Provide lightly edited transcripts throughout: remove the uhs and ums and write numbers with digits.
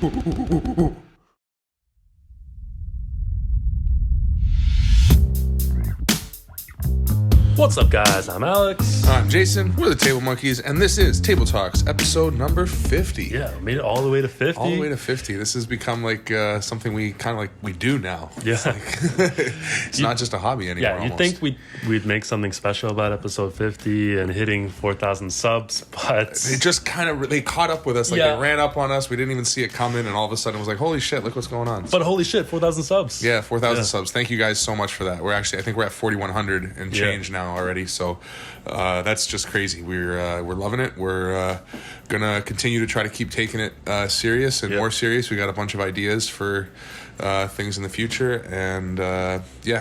What's up, guys? I'm Alex. I'm Jason. We're the Table Monkeys, and this is Table Talks, episode number 50. Yeah, we made it all the way to 50. All the way to 50. This has become like something we kind of like we do now. Yeah. It's not just a hobby anymore. Yeah, you'd think we'd make something special about episode 50 and hitting 4,000 subs, but they just kind of they caught up with us. Like they ran up on us. We didn't even see it coming, and all of a sudden it was like, holy shit, look what's going on. But holy shit, 4,000 subs. Yeah, 4,000 subs. Thank you guys so much for that. I think we're at 4,100 and change now already. So that's just crazy. We're loving it. We're gonna continue to try to keep taking it serious and more serious. We got a bunch of ideas for things in the future, and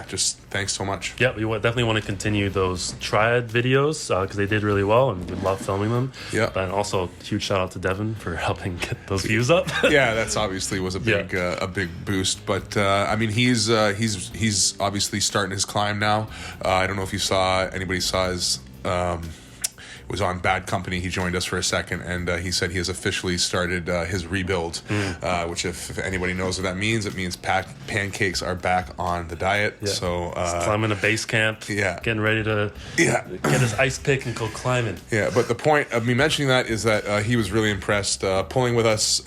just thanks so much. Yeah, we definitely want to continue those triad videos because they did really well, and we love filming them. Yeah, and also huge shout out to Devin for helping get those views up. Yeah, that's obviously was a big boost. But I mean, he's obviously starting his climb now. I don't know if anybody saw his. Was on Bad Company. He joined us for a second, and he said he has officially started his rebuild, which if anybody knows what that means, it means pancakes are back on the diet. Yeah. So he's climbing a base camp, getting ready to get his ice pick and go climbing. Yeah, but the point of me mentioning that is that he was really impressed pulling with us,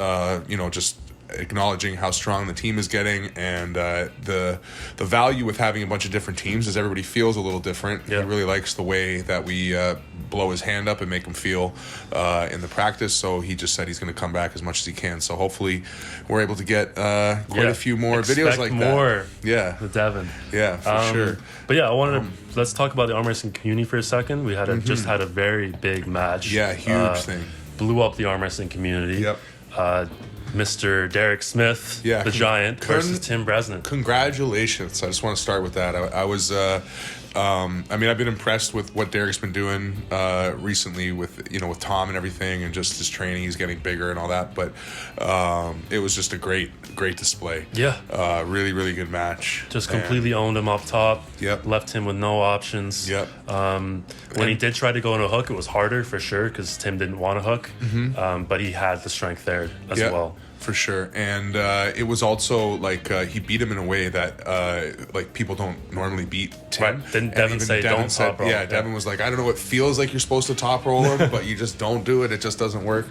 just acknowledging how strong the team is getting, and the value with having a bunch of different teams is everybody feels a little different. He really likes the way that we blow his hand up and make him feel in the practice, so he just said he's going to come back as much as he can. So hopefully we're able to get quite a few more videos like more that. With Devin. Yeah, for sure. But yeah, I wanted to let's talk about the arm wrestling community for a second. We had just had a very big match. Yeah, huge thing. Blew up the arm wrestling community. Yep. Mr. Derek Smith, the Giant, versus Tim Bresnan. Congratulations. I just want to start with that. I was, I've been impressed with what Derek's been doing recently with Tom and everything, and just his training. He's getting bigger and all that. But it was just a great display. Yeah. Really, really good match. Just completely owned him up top. Yep. Left him with no options. Yep. When he did try to go on a hook, it was harder for sure because Tim didn't want a hook. Mm-hmm. But he had the strength there as well. For sure. And it was also like he beat him in a way that people don't normally beat Tim. Right. Didn't Devin say don't top roll? Yeah, Devin was like, I don't know, it feels like you're supposed to top roll him, but you just don't do it. It just doesn't work.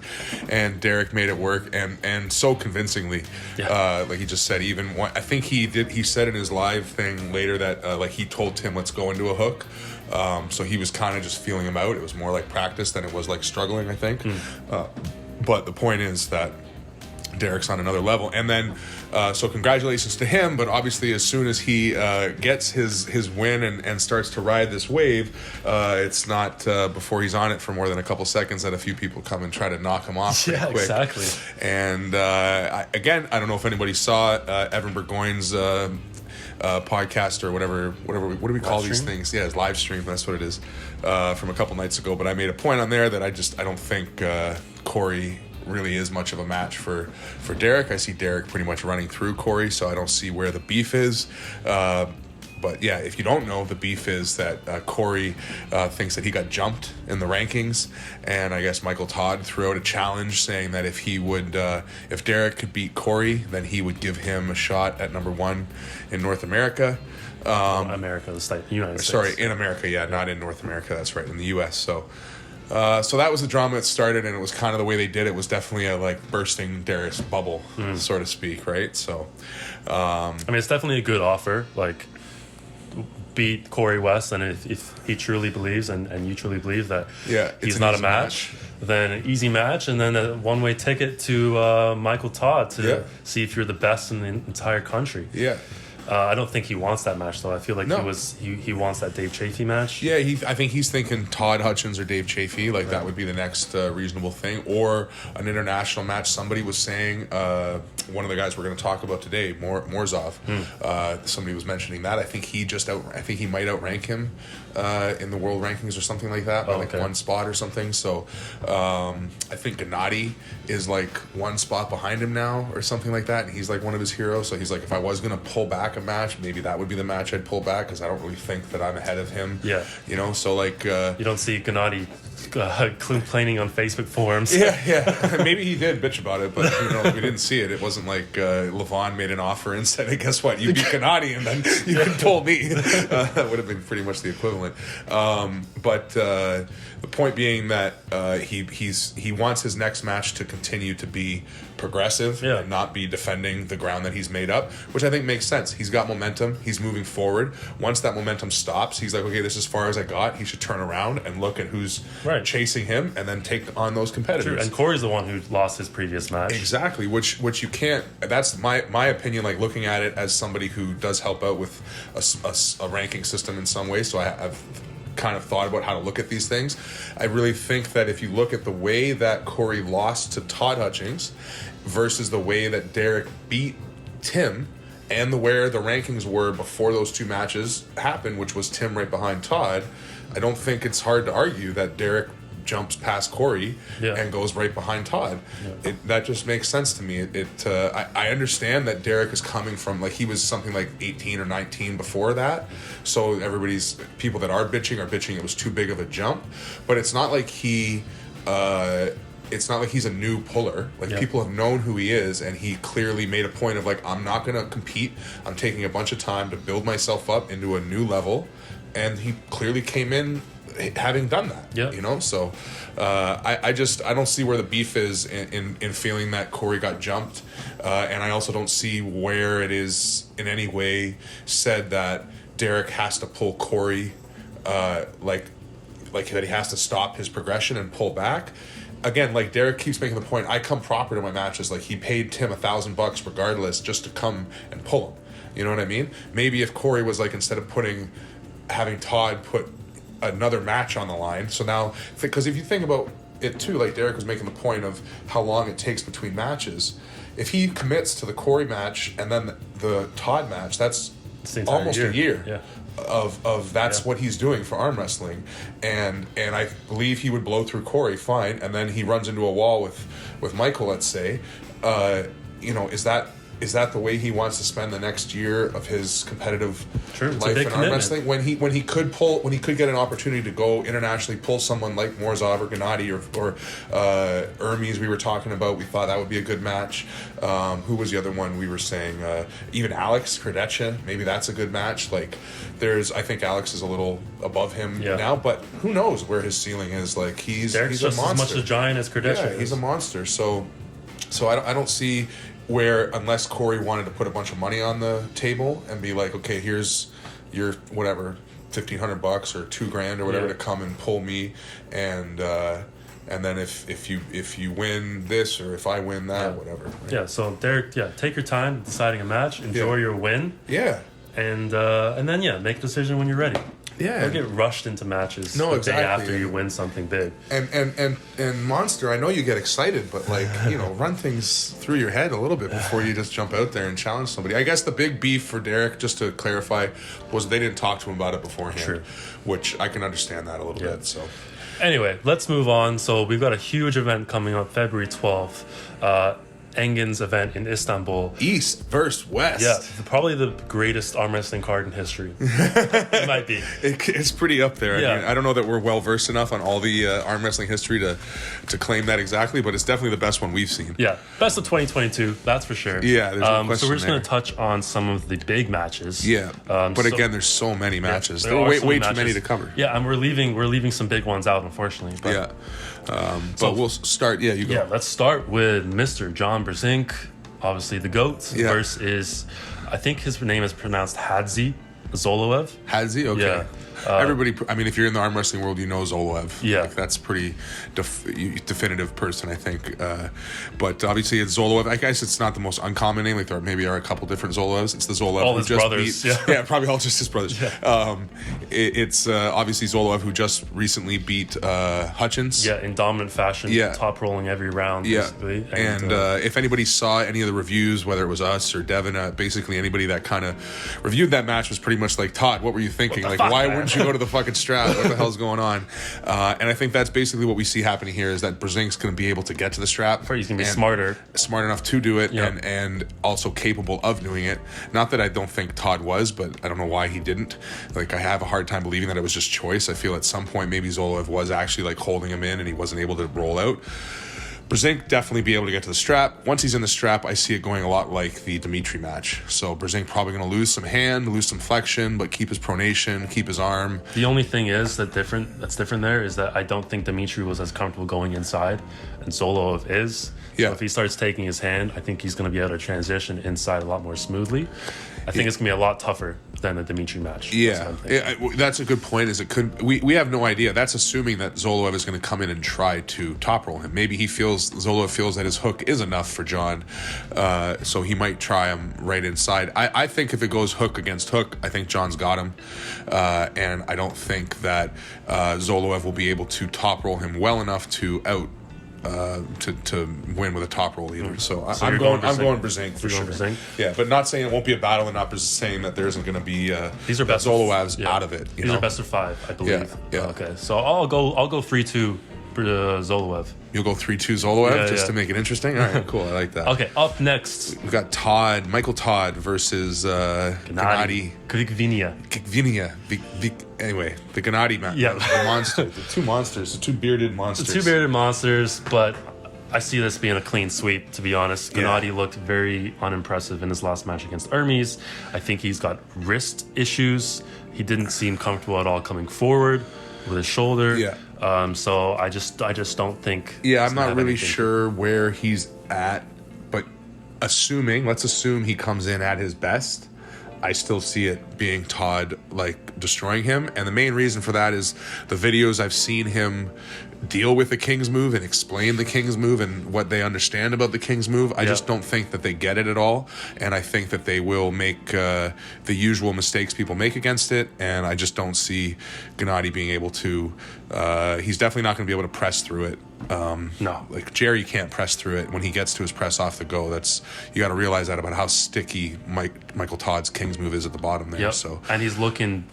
And Derek made it work, and so convincingly. Yeah. Like he just said, I think he said in his live thing later that he told Tim, let's go into a hook. So he was kind of just feeling him out. It was more like practice than it was like struggling, I think. But the point is that Derek's on another level, and then so congratulations to him. But obviously, as soon as he gets his win and starts to ride this wave, it's not before he's on it for more than a couple seconds that a few people come and try to knock him off. Yeah, quick. Exactly. And I don't know if anybody saw Evan Burgoyne's podcast or whatever. What do we call these things? Yeah, his live stream. That's what it is. From a couple nights ago. But I made a point on there that I don't think Corey really is much of a match for Derek. I see Derek pretty much running through Corey, so I don't see where the beef is. But yeah, if you don't know, the beef is that Corey thinks that he got jumped in the rankings, and I guess Michael Todd threw out a challenge saying that if Derek could beat Corey, then he would give him a shot at number 1 in North America. America, the state, United States. Sorry, in America, not in North America. That's right, in the U.S. So that was the drama that started, and it was kind of the way they did it was definitely a bursting Derek's bubble, so to speak, right? So, it's definitely a good offer. Beat Corey West, and if he truly believes, and you truly believe that he's not a match, then an easy match, and then a one-way ticket to Michael Todd to see if you're the best in the entire country. Yeah. I don't think he wants that match, though. I feel like he wants that Dave Chafee match. Yeah, I think he's thinking Todd Hutchins or Dave Chafee. That would be the next reasonable thing. Or an international match. Somebody was saying, one of the guys we're going to talk about today, Morzov, somebody was mentioning that. I think he might outrank him in the world rankings or something like that, by one spot or something. So I think Gennady is one spot behind him now or something like that. And he's one of his heroes. So he's if I was going to pull back back a match, maybe that would be the match I'd pull back because I don't really think that I'm ahead of him. Yeah. You know, so like... you don't see Gennady complaining on Facebook forums. Yeah. Maybe he did bitch about it, but we didn't see it. It wasn't like Levon made an offer and said, hey, guess what? You beat Gennady and then you can pull me. That would have been pretty much the equivalent. But the point being that he wants his next match to continue to be progressive and not be defending the ground that he's made up, which I think makes sense. He's got momentum. He's moving forward. Once that momentum stops, he's like, okay, this is as far as I got. He should turn around and look at who's chasing him and then take on those competitors. True. And Corey's the one who lost his previous match. Exactly, which you can't... That's my opinion, like looking at it as somebody who does help out with a ranking system in some way, so I've kind of thought about how to look at these things. I really think that if you look at the way that Corey lost to Todd Hutchings versus the way that Derek beat Tim and where the rankings were before those two matches happened, which was Tim right behind Todd, I don't think it's hard to argue that Derek jumps past Corey and goes right behind Todd. Yeah. That just makes sense to me. I understand that Derek is coming from, like, he was something like 18 or 19 before that, so people that are bitching it was too big of a jump, but it's not like he's a new puller. Like, people have known who he is, and he clearly made a point of, like, I'm not going to compete. I'm taking a bunch of time to build myself up into a new level, and he clearly came in having done that, so I don't see where the beef is in feeling that Corey got jumped, and I also don't see where it is in any way said that Derek has to pull Corey, like that he has to stop his progression and pull back. Again, like Derek keeps making the point, I come proper to my matches. Like, he paid Tim $1,000 regardless just to come and pull him. You know what I mean? Maybe if Corey was like, instead of having Todd put another match on the line, so now, because if you think about it too, like Derek was making the point of how long it takes between matches. If he commits to the Corey match and then the Todd match, that's almost a year. Of that's what he's doing for arm wrestling, and I believe he would blow through Corey fine, and then he runs into a wall with Michael, let's say. Is that the way he wants to spend the next year of his competitive life in arm wrestling? When he could get an opportunity to go internationally, pull someone like Morzov or Gennady or Hermes, we were talking about, we thought that would be a good match. Who was the other one we were saying? Even Alex Krdecha, maybe that's a good match. Like, I think Alex is a little above him now, but who knows where his ceiling is? Like, he's just a monster. As much a giant as Krdecha. Yeah, he's a monster. So I don't see where, unless Corey wanted to put a bunch of money on the table and be like, okay, here's your whatever $1,500 or $2,000 or whatever to come and pull me, and then if you win this or if I win that, whatever. Right? Yeah. So Derek, take your time deciding a match, enjoy your win. Yeah. And then make a decision when you're ready. Yeah, don't get rushed into matches the day after you win something big. And Monster, I know you get excited, but run things through your head a little bit before you just jump out there and challenge somebody. I guess the big beef for Derek, just to clarify, was they didn't talk to him about it beforehand, which I can understand that a little bit. So anyway, let's move on. So we've got a huge event coming up February 12th. Engin's event in Istanbul. East versus West. Yeah, probably the greatest arm wrestling card in history. It might be. It's pretty up there. I mean, I don't know that we're well versed enough on all the arm wrestling history to claim that exactly, but it's definitely the best one we've seen. Yeah, best of 2022. That's for sure. Yeah, there's no question. So we're just going to touch on some of the big matches. Yeah, but again, there's so many matches. There are way too many to cover. Yeah, and we're leaving some big ones out, unfortunately. But, but we'll start. Yeah, you go. Yeah, let's start with Mr. John Brzenk, obviously the GOAT, versus, I think his name is pronounced Hadzi Zoloev. Hadzi? Okay. Yeah. Everybody, I mean, if you're in the arm wrestling world, you know Zoloev. Yeah. Like, that's pretty definitive person, I think. But obviously it's Zoloev. I guess it's not the most uncommon name. Like, there maybe are a couple different Zoloevs. It's the Zoloev all who his just brothers. beat... probably all just his brothers. Yeah. It's obviously Zoloev who just recently beat Hutchins. Yeah, in dominant fashion. Top rolling every round, basically. And if anybody saw any of the reviews, whether it was us or Devin, basically anybody that kind of reviewed that match was pretty much like, Todd, what were you thinking? Like, why weren't don't you go to the fucking strap? What the hell's going on? And I think that's basically what we see happening here is that Brzezink's going to be able to get to the strap. He's going to be smart enough to do it, yep. and also capable of doing it. Not that I don't think Todd was, but I don't know why he didn't. Like, I have a hard time believing that it was just choice. I feel at some point maybe Zoloev was actually like holding him in and he wasn't able to roll out. Brzezinski definitely be able to get to the strap. Once he's in the strap, I see it going a lot like the Dimitri match. So Brzezinski probably going to lose some hand, lose some flexion, but keep his pronation, keep his arm. The only thing is that's different there is that I don't think Dimitri was as comfortable going inside, and Zoloev is. Yeah. So if he starts taking his hand, I think he's going to be able to transition inside a lot more smoothly. I think it's going to be a lot tougher than the Dimitri match. Yeah, that's a good point. We have no idea. That's assuming that Zoloev is going to come in and try to top roll him. Maybe Zoloev feels that his hook is enough for John, so he might try him right inside. I think if it goes hook against hook, I think John's got him, and I don't think that Zoloev will be able to top roll him well enough to to win with a top roll either. So I'm going Brzezinski for sure. Brzezinski? Yeah, but not saying it won't be a battle, and not saying that there isn't going to be these are best Zoloev's out of it. These are best of 5, I believe. Yeah. Okay, so I'll go 3-2 for Zoloev. You'll go 3-2 Zoloev to make it interesting. All right, cool. I like that. Okay, up next we've got Michael Todd versus Gennady Kikvinia. Anyway, the Gennady man. Yeah, the monster, the two bearded monsters. But I see this being a clean sweep, to be honest. Gennady looked very unimpressive in his last match against Hermes. I think he's got wrist issues. He didn't seem comfortable at all coming forward with his shoulder. Yeah. So I just don't think. Yeah, I'm not really sure where he's at, but let's assume he comes in at his best. I still see it being Todd like destroying him, and the main reason for that is the videos I've seen him deal with the King's move and explain the King's move and what they understand about the King's move. I just don't think that they get it at all, and I think that they will make the usual mistakes people make against it, and I just don't see Gennady being able to he's definitely not going to be able to press through it. No, like Jerry can't press through it when he gets to his press off the go. You got to realize that about how sticky Michael Todd's King's move is at the bottom there. Yep. So and he's looking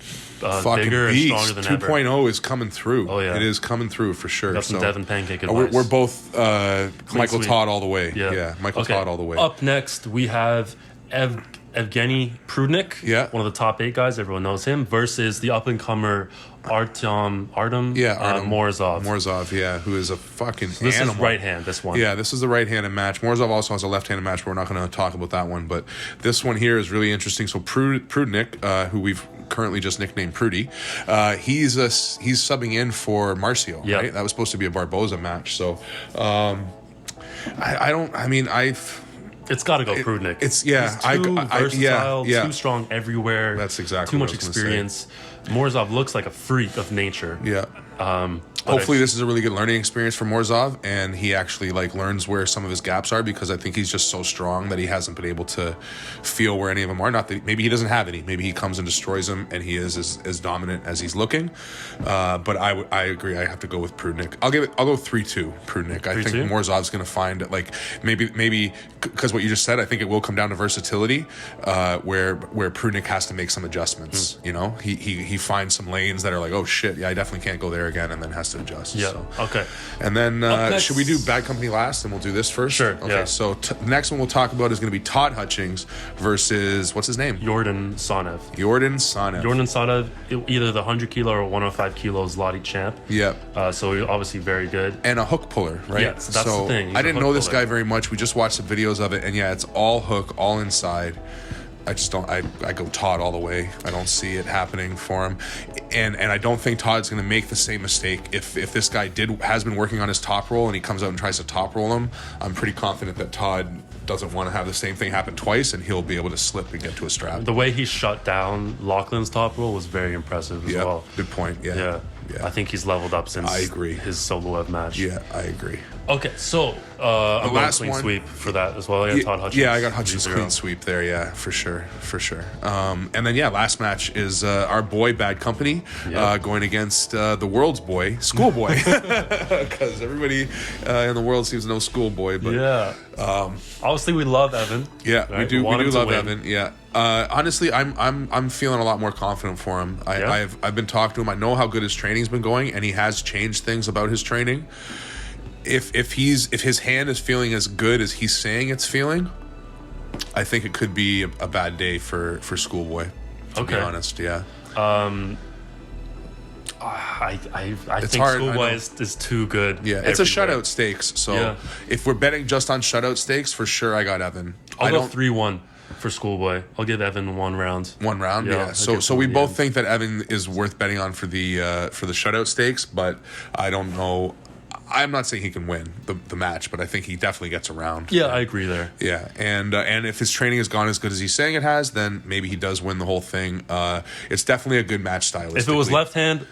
fucking bigger beast. and stronger than 2.0 is coming through. Oh yeah, it is coming through for sure. Got some Devin Pancake advice. We're both Michael Todd all the way. Yeah, Michael Todd all the way. Up next we have Evgeny Prudnik, one of the top 8 guys, everyone knows him, versus the up-and-comer Artem Morozov, who is a fucking this animal. Is right hand, this one. Yeah, this is the right-handed match. Morozov also has a left-handed match, but we're not going to talk about that one. But this one here is really interesting. So Prudnik, who we've currently just nicknamed Prudy, he's subbing in for Marcio, right? That was supposed to be a Barboza match. So it's got to go Prudnik. He's versatile, too strong everywhere. That's exactly too what much experience. Morozov looks like a freak of nature. Yeah. Hopefully this is a really good learning experience for Morozov, and he actually learns where some of his gaps are, because I think he's just so strong that he hasn't been able to feel where any of them are. Not that maybe he doesn't have any. Maybe he comes and destroys them, and he is as dominant as he's looking. But I agree. I have to go with Prudnik. I'll go 3-2 Prudnik. I think Morozov's going to find maybe because what you just said. I think it will come down to versatility, where Prudnik has to make some adjustments. You know, he finds some lanes that are like, oh shit, yeah, I definitely can't go there again, and then has to adjust. Yeah. So. Okay. And then should we do Bad Company last, and we'll do this first? Sure. Okay. Yeah. So the next one we'll talk about is going to be Todd Hutchings versus what's his name? Jordan Sonev, either the 100 kilo or 105 kilo Zloty champ. Yep. So he's obviously very good. And a hook puller, right? Yeah. So that's the thing. I didn't know this guy very much. We just watched some videos of it, and it's all hook, all inside. I just don't. I go Todd all the way. I don't see it happening for him, and I don't think Todd's going to make the same mistake. If this guy has been working on his top roll and he comes out and tries to top roll him, I'm pretty confident that Todd doesn't want to have the same thing happen twice, and he'll be able to slip and get to a strap. The way he shut down Laughlin's top roll was very impressive as well. Good point. Yeah. I think he's leveled up since his Soloev match. Yeah, I agree. Okay, so I'm going clean sweep for that as well. I got Todd Hutchings. Yeah, I got Hutchings clean sweep there. Yeah, for sure. And then last match is our boy Bad Company going against the world's boy, Schoolboy, because everybody in the world seems to know Schoolboy. But obviously we love Evan. Yeah, right? we do love Evan. Yeah. Honestly, I'm feeling a lot more confident for him. I've been talking to him. I know how good his training's been going, and he has changed things about his training. If his hand is feeling as good as he's saying it's feeling, I think it could be a bad day for Schoolboy. To be honest, yeah. I think Schoolboy is too good. Yeah, it's a shutout stakes. So if we're betting just on shutout stakes, for sure I got Evan. I'll go 3-1 for Schoolboy. I'll give Evan 1 round. 1 round, yeah. So we both think that Evan is worth betting on for the shutout stakes, but I don't know. I'm not saying he can win the match, but I think he definitely gets around. Yeah, I agree there. Yeah, and if his training has gone as good as he's saying it has, then maybe he does win the whole thing. It's definitely a good match stylistically. If it was left hand,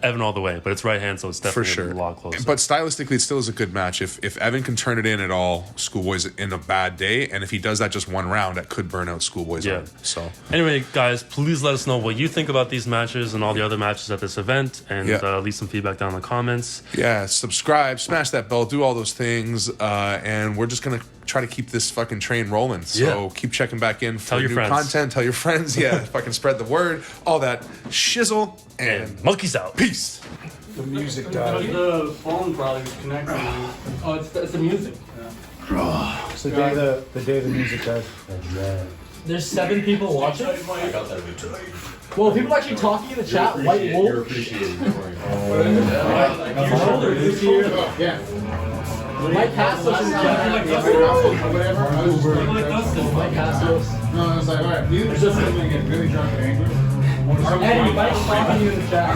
Evan all the way, but it's right hand, so it's definitely a lot closer. But stylistically, it still is a good match. If Evan can turn it in at all, Schoolboy's in a bad day, and if he does that just 1 round, that could burn out Schoolboy's arm. So anyway, guys, please let us know what you think about these matches and all the other matches at this event, and leave some feedback down in the comments. Yeah, subscribe, smash that bell, do all those things, and we're just gonna try to keep this fucking train rolling. So keep checking back in for new content. Tell your friends. Yeah, fucking spread the word. All that shizzle and monkeys out. Peace. The music died. The phone probably was connected. Oh, it's the music. Yeah. It's the day the music died. There's 7 people watching. I got that video. Well, people actually talking in the chat. White Wolf. You're appreciated. Don't worry. Your shoulder is here. Yeah. Mike Castos is Mike Castos. No, it's like, alright, music's just gonna get really drunk and angry. Eddie, Mike's talking to you in the chat.